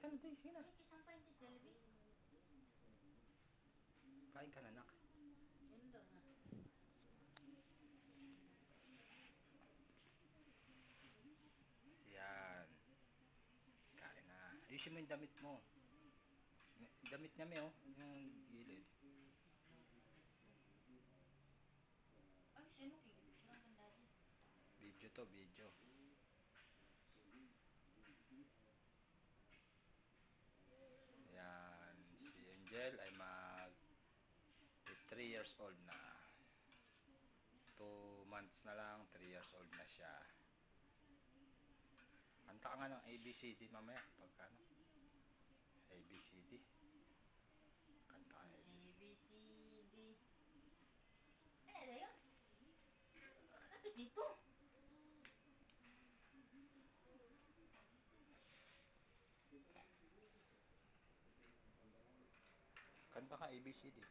ka na, Tay. Sige na. Isang pa hindi Selby. Kain ka na, nak. Yun daw na. Yan. Kain na. Ayusin mo yung damit mo. Damit niya, may, oh. Yung gilid. Ay, sino kayo? Sino ang dati? Video to, video. Yan. Si Angel ay 3 years old na. 2 months na lang, 3 years old na siya. Kanta ka nga ng ABCD mamaya. Pagka ano? ABCD. Kanta ka ABCD. Ano yun? Ano dito? Kanta ka ABCD.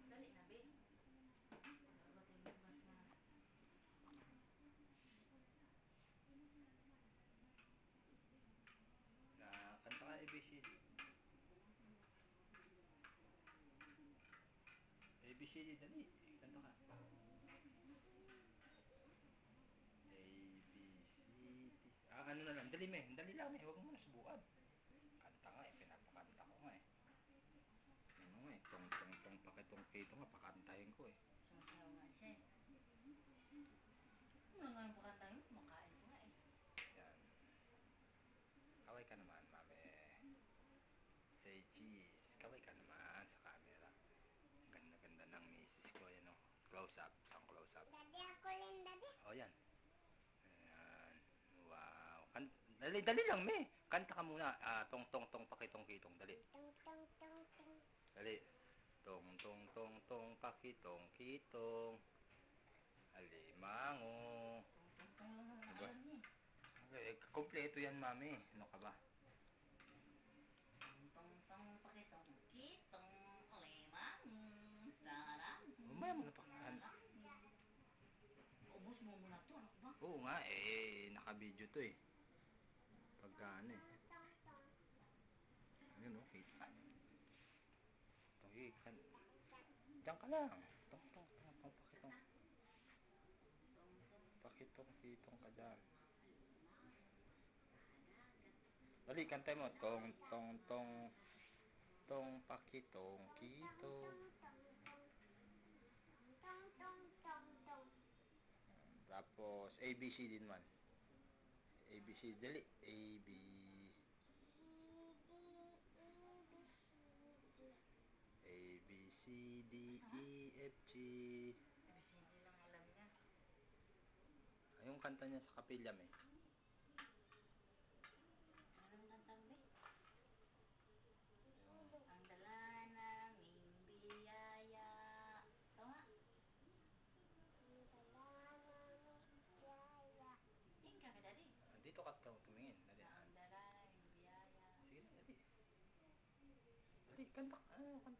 Dali na, be. Dapat yung mas na. Kanta ka ABCD. ABCD, dali. Kanta ka. ABCD. Ano na lang. Dali, me. Dali lang, me. Huwag mo na subukan. Kanta nga, eh. Pinapakanta ko nga, eh. Ano nga, eh. Tong, pakitong-kito nga. Pakantahin ko, eh. Sumasayaw nga siya eh. Ano nga yung pakantahin? Makain ko nga eh. Yan. Kaway ka naman, mami. Say cheese. Kaway ka naman sa camera. Ganda-ganda ng misis ko. Yan, oh. Close up. Isang close up. Daddy, ako rin, Daddy. Oh, yan. Ayan. Wow. Dali lang, me. Kanta ka muna. Tong, pakitong-kitong. Dali. Tung, tung, tung, tung. Dali. Tong, pakitong-kitong. Alimango. Tungtong lang ang Diba? alam niya Okay, kompleto yan, mami. Ano ka ba? Tungtong pakitong kitong alimang sarang. Umaya mo na pakita. Ubus mo muna to, ano ba? Oo nga, eh. Naka-video to, eh. Pagka ano, eh. Tung, tung. Ayun, oh. Kita. Ito, diyan ka lang. Tong, pakitong. Pakitong-kitong ka dyan. Dali, kantay mo. Tong, pakitong-kitong. Tung, tung, tung, tung. Tapos, ABC din man. ABC, dali. A, B, C, D, E, F, G. Hindi lang alam niya. Yung kanta niya sa kapilya, eh. Anong kantang be? Ang dala naming biyaya. Tama? Tingin ka, Daddy. Dito ka tumingin. Dali. Ang dala naming biyaya. Sige na, dali. Dali, kanta. Ano, kanta.